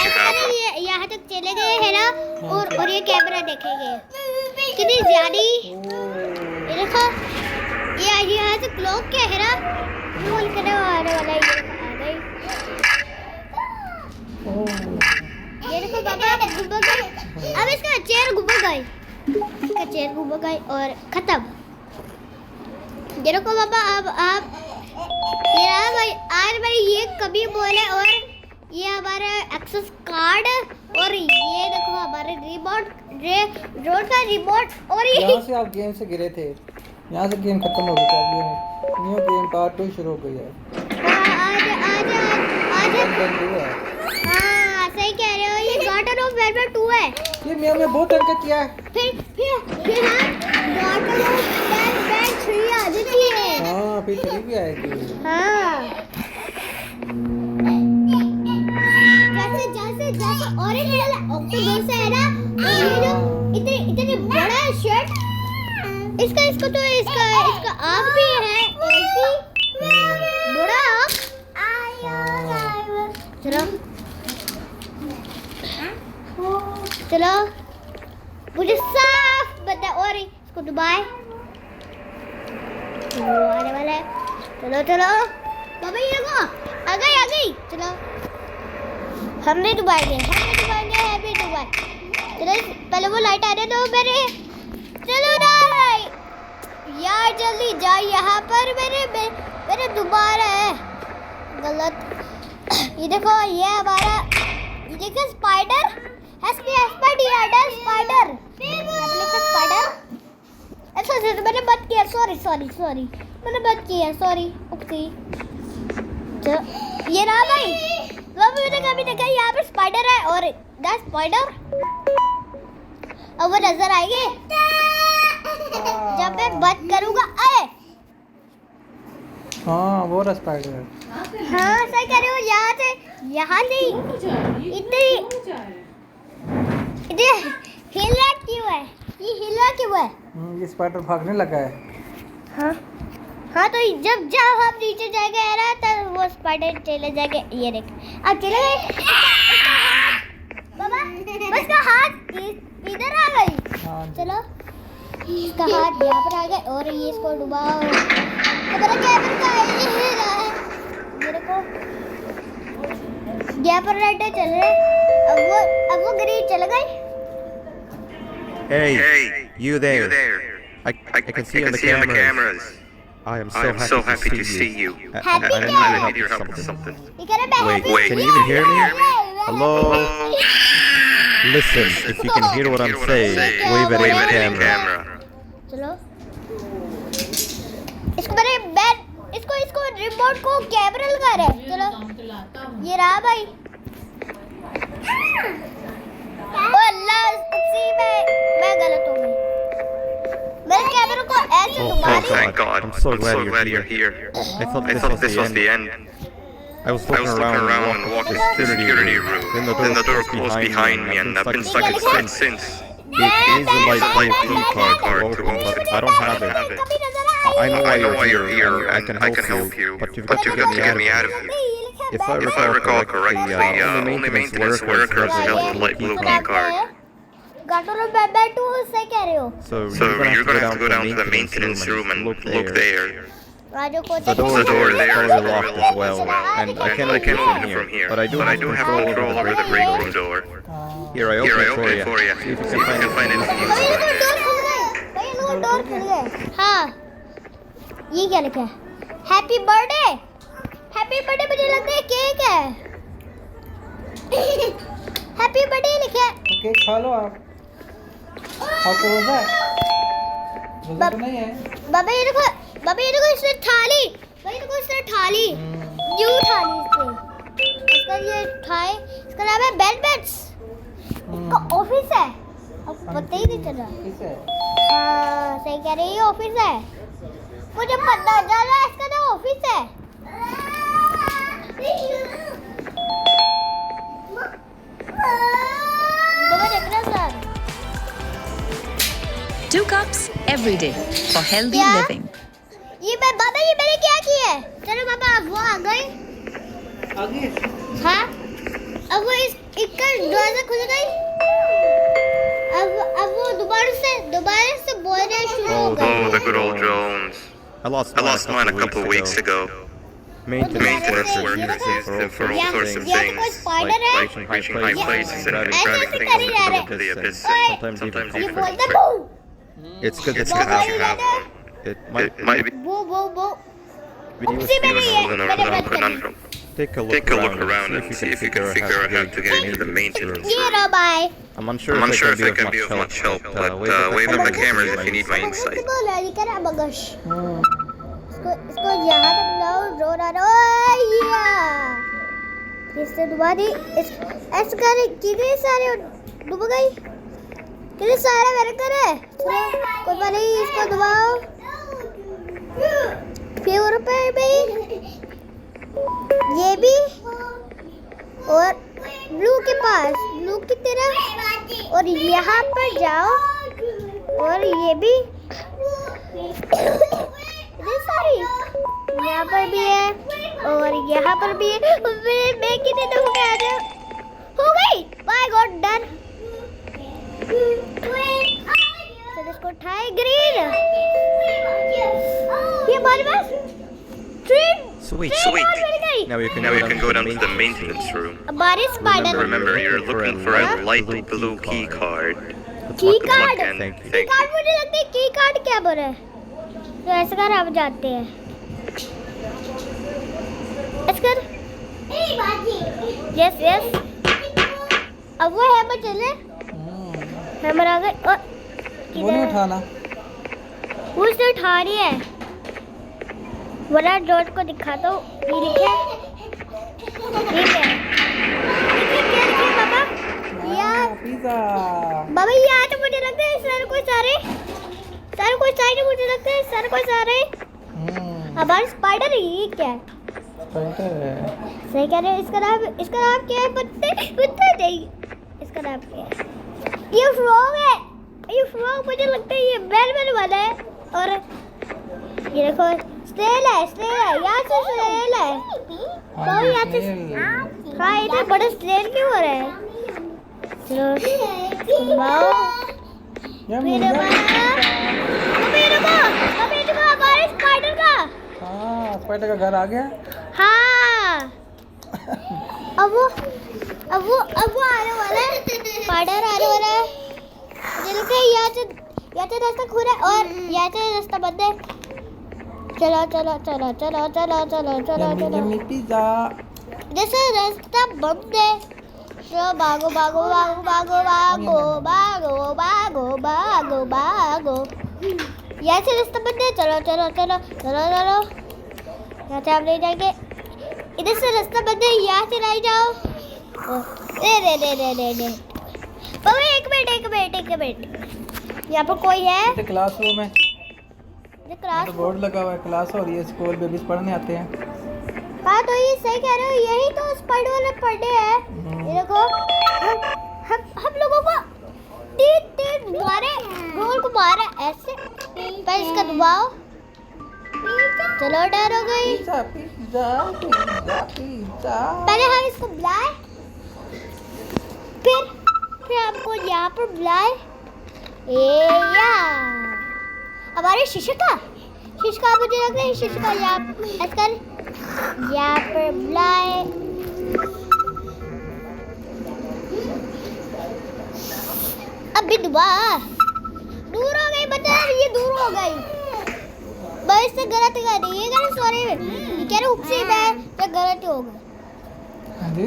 यहाँ तक चले गए है ना। और ये कैमरा देखेंगे कितनी ज्यादा। ये देखो ये यहाँ से क्लॉक क्या है ना, रोल करने आने वाला है। आ गई। ये देखो बाबा घूम गई। अब इसका चेयर घूम गई, इसका चेयर घूम गई और खत्म। ये देखो बाबा अब आप ये भाई आज भाई ये कभी बोले। और ये हमारा एक्सेस कार्ड और ये देखो हमारे रिमोट रोड का रिमोट। और ये यहाँ से आप गेम से गिरे थे, यहाँ से गेम खत्म हो गया। अब न्यू गेम पार्ट 2 शुरू हो गई है। आज हाँ सही कह रहे हो। ये गार्डन ऑफ वेलवेट 2 है। ये मैं बहुत तंग किया है। फिर गार्डन ऑफ वेलवेट 3 आ जाती है। हाँ फिर 3 भी आएगी। हाँ जैसे ऑरेंज वाला ऑक्टोपस है ना, ये जो इतने बड़ा शर्ट इसका तो इसका आँख भी है ऐसी बड़ा आँख। चलो मुझे साफ बता। और इसको दबाए आने वाला है। चलो बाबा ये देखो आ गई। चलो हमने डुबाएंगे। चलो पहले वो लाइट आने दो मेरे। चलो ना यार जल्दी जा, यहाँ पर मेरे दोबारा है गलत। ये देखो ये हमारा ये देखो स्पाइडर स्पाइडर ऐसा मैंने बंद किया। सॉरी मैंने बंद किया। Sorry okay. ये रहा भाई। मैंने कभी देखा यहाँ पर स्पाइडर है और स्पाइडर अब वो नजर आएंगे जब मैं बंद करूँगा। हाँ वो रहा स्पाइडर। हाँ सही कह रहे हो। यहाँ से इतनी हिला क्यों है? ये हिला क्यों है? ये स्पाइडर भागने लगा है। हाँ तो जब हम नीचे जाएंगे ना तब वो स्पाइडर चले जाएंगे। ये देख अब चले गए बाबा। बस का हाथ इधर आ गई। चलो इसका हाथ यहाँ पर आ गया और ये इसको डुबाओ। हमारा कैमरा का ये रहा है। मेरे को यहाँ पर लाइटें चल रहे। अब वो ग्रीन चल गई। Hey, you there? I can see you on the cameras. I am so happy to see you. Happy I need your help with something. Wait, can you even hear me? Hello? Listen, if you can hear what I'm saying, wave at the camera. चलो इसको remote को camera लगा रहा है। चलो ये रहा भाई। अल्लाह मैं गलत हो गई। मेरे कैमरा को ऐसे घुमा रही। Thank God. I'm so glad you're here. I thought this was the end. I was looking around and walked to the security room. Then the door closed behind me and I've been stuck since. It is a light blue key card to open, but I don't have it. I know why you're here. I can help you, but you've got to get me out of here. If I recall correctly, only maintenance workers have a light blue key card. So you're gonna have to go down to the maintenance room and look there. The door there is locked as well, and I can't open it from here. But I do have control over the break room door. Here, I open it for you. See if you can find anything inside. Door खुल गए। हाँ ये क्या लिखा है? Happy birthday मुझे लगता है केक है। हैप्पी बर्थडे लिखा है। ओके खा लो आप। आपको रोजा है? रोजा तो नहीं है। बाबा ये देखो इसने थाली। न्यू थाली इसका ये थाली। इसका नाम है बेलबेट्स। इसका ऑफिस है। अब पता ही नहीं चल रहा। हाँ सही कह रही है ऑफिस है। मुझे पता चल रहा है इसका तो ऑफिस है। Two cups every day for healthy living. ये मैंने क्या किया है? चलो बाबा अब वो आ गई। आगे। हाँ अब वो इस इसका दरवाजा खुल गई। अब वो दोबारा से बोलना शुरू हो Oh, गई। the good old drones. I lost mine a couple weeks ago. Maintenance workers use them for all sorts of ये तो things, कोई स्पाइडर है। reaching high places and ऐसे driving ऐसे things कर ही जा रहे into the abyss. ओए, Sometimes even ये comfort. बोलता बू It's good It's to good have to one. have It might be बू video उसी में नहीं है, of मैंने an बंद कर conundrum. Take a look around and see if you can figure out how to get into the maintenance ये room. रो bye. I'm unsure if it can be of much help, but wave at the cameras if you need my insight. बोला ये करा बगश। हाँ इसको यहाँ तक लाओ रोना रो या इससे दोबारा ऐसे कर कितने सारे डूब गई कितने सारे मेरे करे कोई बात नहीं इसको दबाओ फेवर पे भी ये भी और ब्लू के पास ब्लू की तरफ और यहाँ पर जाओ और ये भी इतनी सारी यहाँ पर भी है और यहाँ पर भी है मैं कितने दफे आ जाऊँ हो गई बाय गॉड डन चलो इसको उठाए ग्रीन ये हमारे पास train Sweet. Now you can go down to the maintenance room. हमारे spider Remember, you're looking for a light blue key card. की कार्ड Thank की you. कार्ड मुझे लगता है की कार्ड क्या बोल रहा है तो ऐसे कर अब जाते हैं ऐसे कर यस अब वो हैमर चले हैमर आ गए और वो नहीं उठाना वो उसे उठा रही है वरना डॉट को दिखा दो ये लिखे ठीक है क्या लिखे बाबा यार पिज्जा बाबा यहाँ तो मुझे लगता है सर को सारे मुझे लगता है सर को सारे हमारे स्पाइडर है ये क्या है स्पाइडर है सही कह रहे हैं इसका नाम क्या है पत्ते नहीं इसका नाम क्या है ये फ्रॉग है मुझे लगता है ये बेल वाला है और ये देखो स्नेल है यहाँ से स्नेल है तो यहाँ से हाँ इतने बड़े स्नेल क्यों हो रहे हैं चलो वाओ हमारे स्पाइडर का हाँ स्पाइडर का घर आ गया हाँ अब वो आने वाला है स्पाइडर आने वाला है मुझे लगता है यहाँ से रास्ता खुला है और यहाँ से रास्ता बंद है चलो यम्मी पिज्जा जैसे रास्ता बंद है चलो भागो यहाँ से रास्ता बंद है चलो यहाँ से आप ले जाएंगे इधर से रास्ता बंद है यहाँ से नहीं जाओ रे बाबा एक मिनट यहाँ पर कोई है क्लासरूम है क्लास तो बोर्ड लगा हुआ है क्लास हो रही है स्कूल बेबीज पढ़ने आते हैं हाँ तो ये सही कह रहे हो यही तो स्पाइडर वाले पढ़े हैं ये देखो हम लोगों को तीन मारे गोल को मारा ऐसे पर इसका दबाओ चलो डर हो गई पिज्जा पहले हम इसको बुलाए फिर हमको यहाँ पर बुलाए हमारे शिक्षिका मुझे लगता है शिक्षिका यहाँ पर बुलाए अभी दूर हो गई बता ये दूर हो गई बस से गलत कर रही है सॉरी ये कह रहे उपसे मैं तो गलत हो गई हाँ जी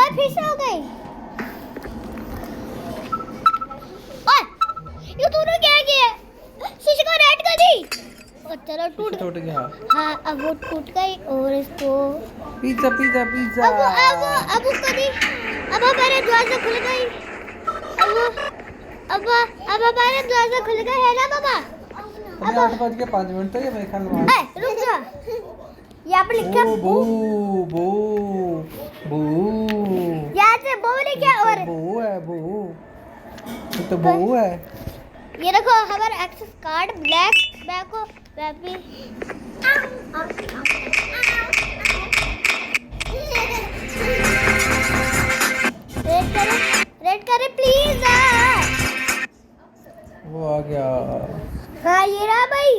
फिर से हो गई ये दोनों क्या किया शीशे को रेड कर दी और चलो टूट गया हाँ अब वो टूट गई और इसको पिज्जा अब उसको दी अब हमारे दरवाजा खुल गई अब हमारे दरवाजा खुल गए है ना बाबा अभी 8:05 तो ये मेरे ख्याल में रुक जा यहाँ पर लिखा बू यहाँ से बो लिखा और बू है ये तो बू है ये देखो हमारा एक्सेस कार्ड ब्लैक बैक को हाँ ये रहा भाई,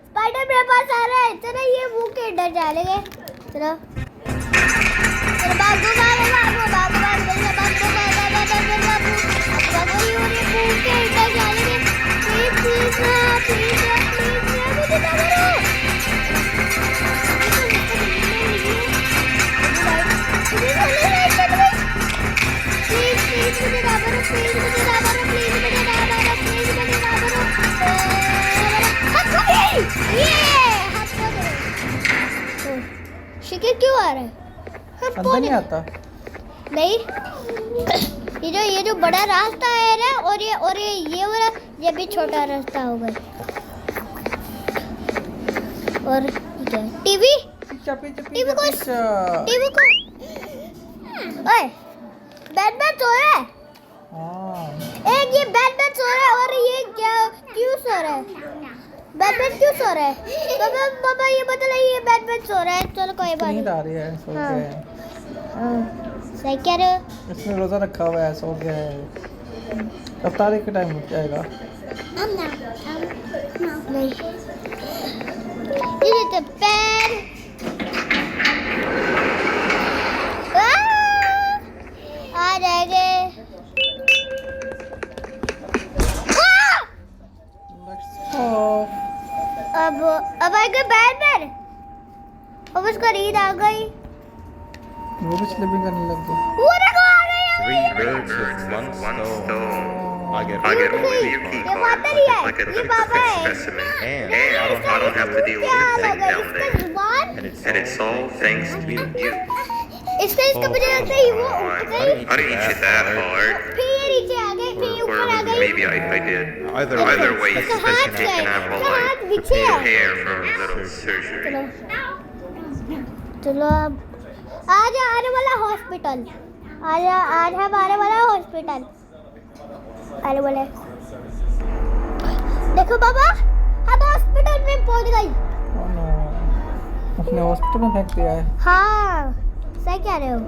स्पाइडर मेरे पास आ रहा है। चलो ये मुंह के अंदर डालेंगे। चलो चलो भागो भागो भागो भागो भागो भागो भागो भागो भागो, ये मुंह के अंदर डालेंगे। प्लीज प्लीज प्लीज प्लीज मुझे ना मारो। प्लीज प्लीज मुझे ना मारो, प्लीज मुझे ना मारो, प्लीज मुझे ना मारो, प्लीज मुझे ना मारो। शिके क्यों आ रहा है? अंदर नहीं आता। नहीं, ये जो बड़ा रास्ता है ना, और ये वाला, ये भी छोटा रास्ता होगा। और क्या टीवी टीवी को ओए बैटमैन सो रहा है। एक ये बैटमैन सो रहा है, और ये क्या क्यों सो रहा है? बैटमैन क्यों सो रहा है? पापा ये बताइए, ये बैटमैन सो रहा है। चलो कोई बात नींद नहीं। आ रही है, सो हाँ। गया है। सही कह रहे हो। इसने रोजा रखा हुआ है, सो गया है। इफ्तारी के टाइम उठ जाएगा। नहीं, ये तो पैर आ जाएंगे। अब आएगा बैटमैन। अब उसको नींद आ गई। वो भी स्लीपिंग करने लग गया। वो देखो आ गया। 3 birds with one stone. I get ये a ये माता नहीं है, ये पापा है। and I don't have to deal with क्या anything लगा down इसका there. जुबान? And it's all thanks to you. इसका मुझे लगता है वो ऊपर गई, I didn't eat it that hard. फिर नीचे आ गई, फिर Or ऊपर आ गई। maybe I did. Either way, it's इसका हाथ taken है, out इसका while हाथ I पीछे है। prepare for a little surgery. चलो चलो अब आज आने वाला हॉस्पिटल, आज हम आने वाला हॉस्पिटल आने वाले। देखो बाबा, हम हॉस्पिटल में पहुंच गई। उसने हॉस्पिटल में फेंक दिया है। हाँ सही कह रहे हो।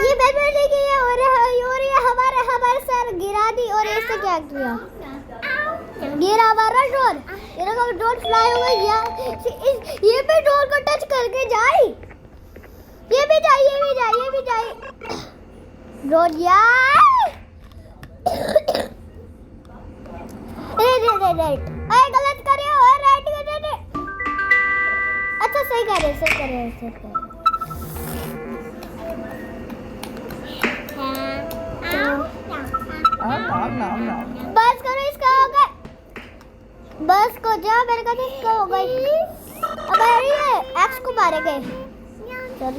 ये बैटमैन लेके गया और ये हमारे सर गिरा दी, और इससे क्या किया? गिरा हमारा ड्रोन। ये देखो ड्रोन फ्लाई हो गई यार। ये भी ड्रोन को टच करके जाए। ये भी जाए। ड्रोन यार। राइट। अरे गलत कर रहे हो, राइट कर रहे हो। अच्छा सही कर रहे हो। बस करो, इसका हो गया। बस को जा, मेरे का इसका हो गई। अब ये एक्स को मारेंगे। चल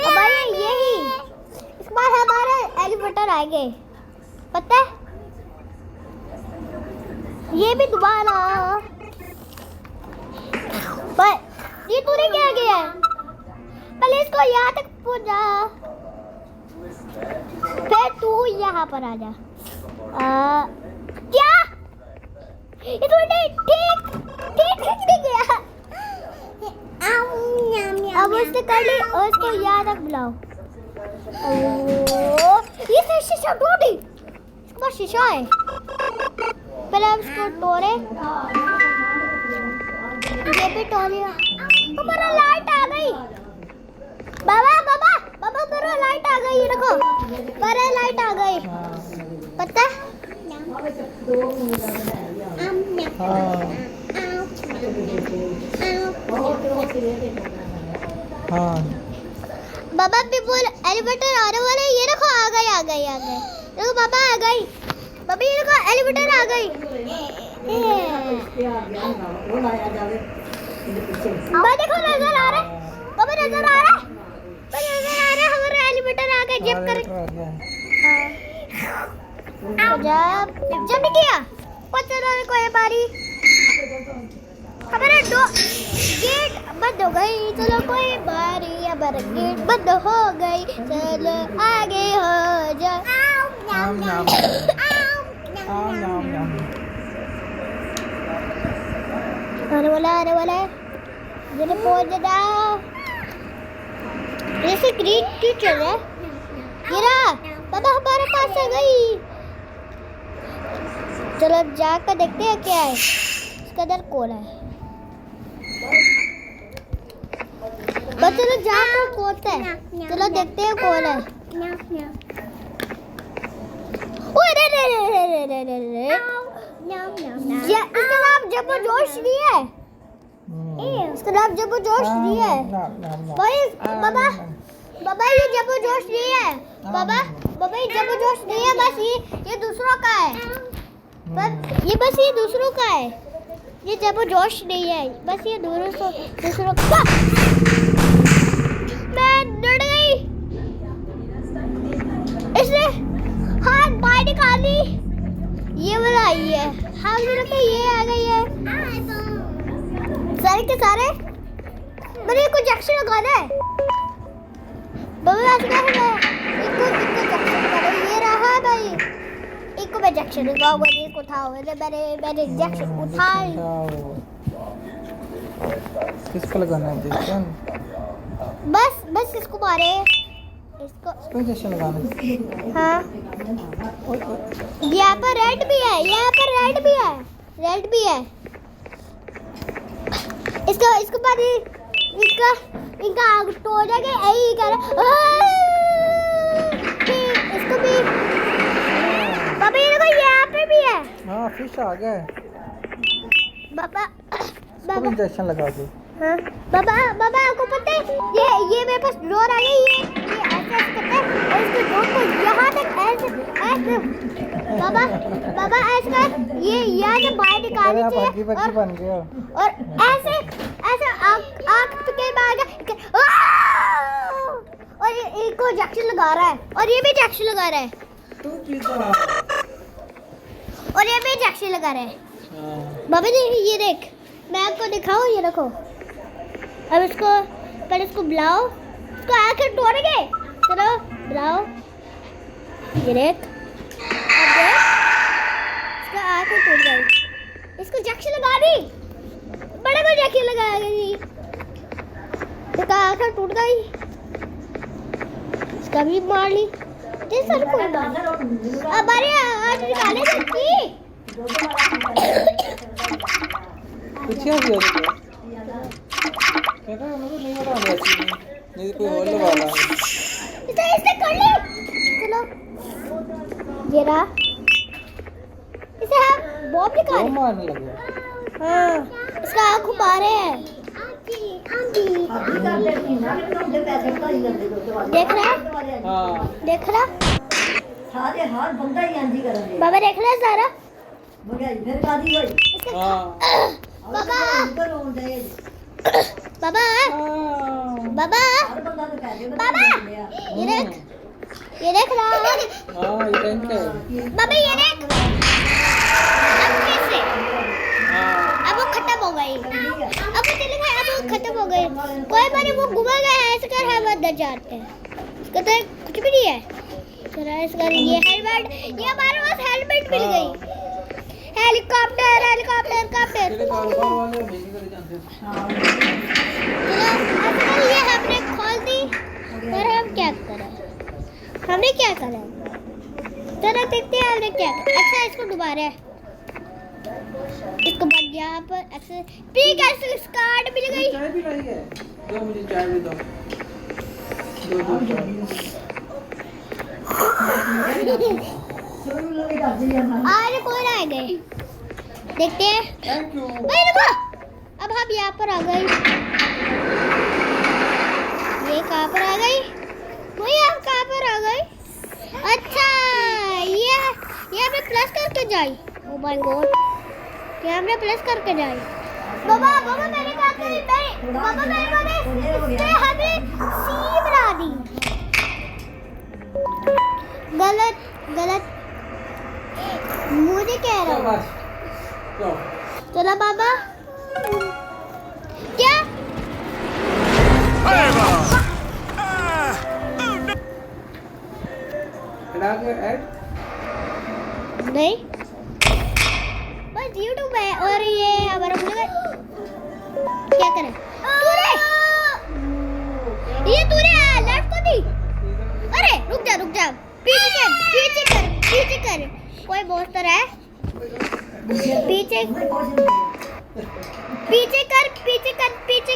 अब यही इस बार हमारे एलिवेटर आएंगे, पता है? ये भी दोबारा। पर ये तूने क्या किया है? पहले इसको यहाँ तक पहुँचा, फिर तू यहाँ पर आ जा। क्या ये तूने ठीक नहीं किया। अब उसने कर ली, और इसको यहाँ तक बुलाओ। ये फिर शीशा टूटी, इसके पास शीशा है। पहले हम इसको तोड़े, ये भी तोड़िया। हमारा लाइट आ गई। बाबा मेरा लाइट आ गई। ये देखो मेरा लाइट आ गई, पता है? हाँ बाबा पीपल एलिवेटर आने वाला है। ये देखो आ गई। देखो बाबा आ गई। बाबा ये देखो एलिवेटर आ गई। बाबा देखो नजर आ रहा है। बाबा नजर आ रहा है हमारा एलिवेटर आ गया। जंप कर जंप किया। पता कोई बारी हमारा गेट बंद हो गई। चलो कोई बारी, हमारा गेट बंद हो गई। चलो आगे हो जा। आने वाला है। जल्दी पहुंच जाओ। जैसे ग्रीन टीचर है ये रहा बाबा हमारे पास आ गई। चलो जाकर देखते हैं क्या है इसके अंदर कौन है। बस चलो जाकर खोलते हैं। चलो देखते हैं कौन है। ओए रे रे रे रे रे रे रे इसका नाम जब्बो जोश नहीं है। इसका नाम जब्बो जोश नहीं है भाई। बाबा बाबा ये जब्बो जोश नहीं है। बाबा ये जब्बो जोश नहीं है। बस ये दूसरों का है। बस ये दूसरों का है। ये जब्बो जोश नहीं है। बस ये दूसरों का। मैं डर गई। इसने हाथ बाहर निकाली। ये वाला आई है। हाँ मुझे ये आ गई है सारे के सारे। मैंने कुछ जंक्शन लगाना है। बाबा आज क्या है इनको जंक्शन लगाना। ये रहा भाई। एक को मैं जंक्शन लगाऊंगा। एक उठाओ मैंने जंक्शन उठाई। किसको लगाना है जंक्शन? बस इसको मारे। इसको जंक्शन लगाना है। हाँ यहाँ पर रेड भी है। यहाँ पर रेड भी है। इसको बाद इनका आग तोड़ जाएगा। यही कर इसको भी बाबा ये देखो यहाँ पे भी है। हाँ फिश आ गया है। बाबा इसको भी इंजेक्शन लगा दो। हाँ बाबा आपको पता है ये मेरे पास डोर आ गई। ये ऐसे करते हैं और इसके डोर को यहाँ तक ऐसे बाबा ऐसे कर। ये यहाँ से बाहर निकालनी चाहिए बन गया। और ऐसे आँख के बाहर और इनको जंक्शन लगा रहा है। और ये भी जंक्शन लगा रहा है। और ये भी जंक्शन लगा रहा है। बाबा ये देख मैं आपको दिखाऊं। ये देखो अब पहले इसको बुलाओ। इसको आकर तोड़ेंगे। चलो बुलाओ। ये देख अब देख इसको आकर टूट गई। इसको जंक्शन लगा दी। बड़ा को जंक्शन लगा दी। इसका आकर टूट गई। इसका भी मार ली। ये सर को अब अरे आज निकाले सकती। कुछ क्या किया कहता है मुझे नहीं बता रहा नहीं कोई और लगा रहा है। इसे कर ले। चलो ये रहा। इसे हम बॉब निकाल मारने लगे। हाँ इसका आँख मारे हैं। देख रहा हाँ देख रहा सारे हार बंदा ही अंजी करेंगे बाबा देख रहा सारा। मगर फिर कादी होई हाँ बाबा ऊपर होन दे बाबा बाबा हर बंदा तो कह दे बाबा ये देख रहा। हाँ ये टैंक है। बाबा ये देख अब कैसे अब वो खत्म हो गई। अब वो चले गए। अब वो खत्म हो गई। कोई बार वो घुमा गया है। ऐसे कर हम अंदर जाते हैं। इसका तो कुछ भी नहीं है। चला इसका ये हेलमेट। ये हमारे पास हेलमेट मिल गई। हेलीकॉप्टर तेरे कारोबार वाले भेजी कर जानते हैं। चलो ये हमने खोल दी। और हम क्या करें? हमने क्या करा? चलो देखते हैं हमने क्या करा। अच्छा इसको दोबारा इसको बन यहाँ पर एक्सेस पीक एक्सेस कार्ड मिल गई। चाय भी लाई है। दो मुझे चाय भी दो। दो आज कौन आ गए देखते हैं। Thank you. भाई रुको अब हम यहाँ पर आ गए। ये कहाँ पर आ गई? वही हम कहाँ पर आ गए? अच्छा ये हमने प्लस करके जाई। ओ माय गॉड ये हमने प्लस करके जाई। बाबा मैंने कहा था बाबा मैंने हमें सी बना दी। गलत मुझे कह रहा हूँ। चलो बाबा क्या नहीं बस यूट्यूब है। और ये हमारा क्या करें ये तूने लेफ्ट को दी। अरे रुक जा पीछे कर कोई पोस्टर है पीछे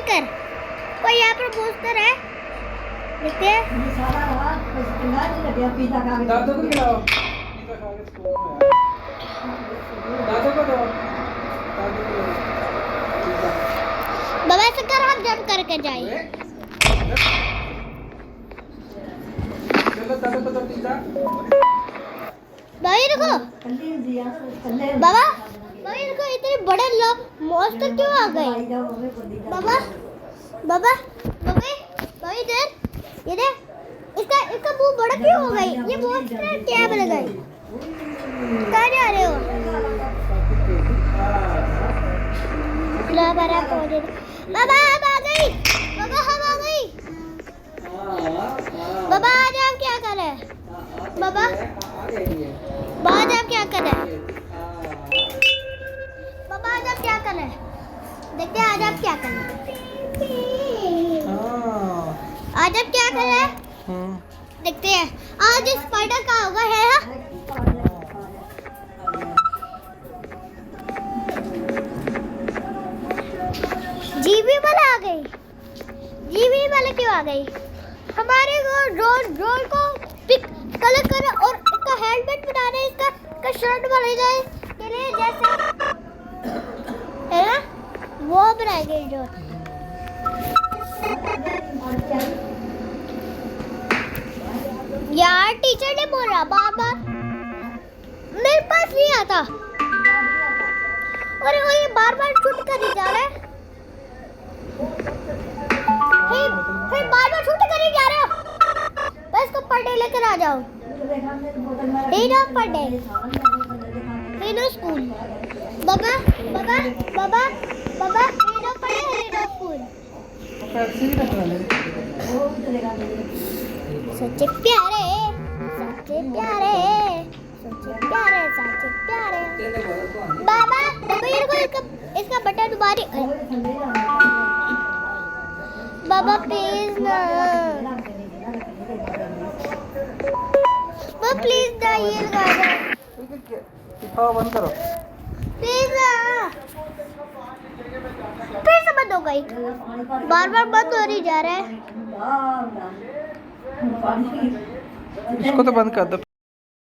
कर कोई यहाँ पर पोस्टर है देखते हैं। ये सारा रात बस चंगा नहीं लगे पिज़्ज़ा खा के। दादू को खिलाओ, पिज़्ज़ा खा के स्कूल में आया। दादू को दो, दादू को दो पिज़्ज़ा। बाबा ऐसे कर हम जंप करके जाए। चलो दादू को दो पिज़्ज़ा। भाई देखो कल्ली दिया कल्ले बाबा देखो इतने बड़े मॉन्स्टर क्यों आ गए। बाबा इधर ये देख इसका मुंह बड़ा क्यों हो गई। ये मॉन्स्टर क्या बन गए। कहाँ जा रहे हो। बाबा हम आ गई। बाबा आज आप क्या कर रहे हैं। बाबा आज आप क्या कर रहे हैं। बाबा आज आप क्या कर रहे हैं। देखते हैं आज आप क्या कर रहे हैं। आज आप क्या कर रहे हैं देखते हैं। आज स्पाइडर का होगा है हाँ? जीवी वाला आ गई। जीवी वाला क्यों आ गई। हमारे ड्रोन को पिक कलर कर और इसका हेलमेट बनाने इसका शर्ट बनाने के लिए जैसे है ना वो बनाएंगे जो। यार टीचर ने बोला बार मेरे पास नहीं आता और वो ये बार शूट कर जा रहा है। फिर बार शूट कर जा रहे हो। बस को पर डे लेकर आ जाओ। नहीं ना पर डे नहीं ना स्कूल। बाबा नहीं ना पर डे नहीं ना स्कूल। पैप्सी भी रखवा ले। सच्चे प्यारे बाबा इसका बटन तुम्हारी। बाबा प्लीज ना वो प्लीज ना ये लगा दो हाँ बंद करो प्लीज ना। फिर से बंद हो गई। बार बंद हो रही जा रहा है। इसको तो बंद कर दो।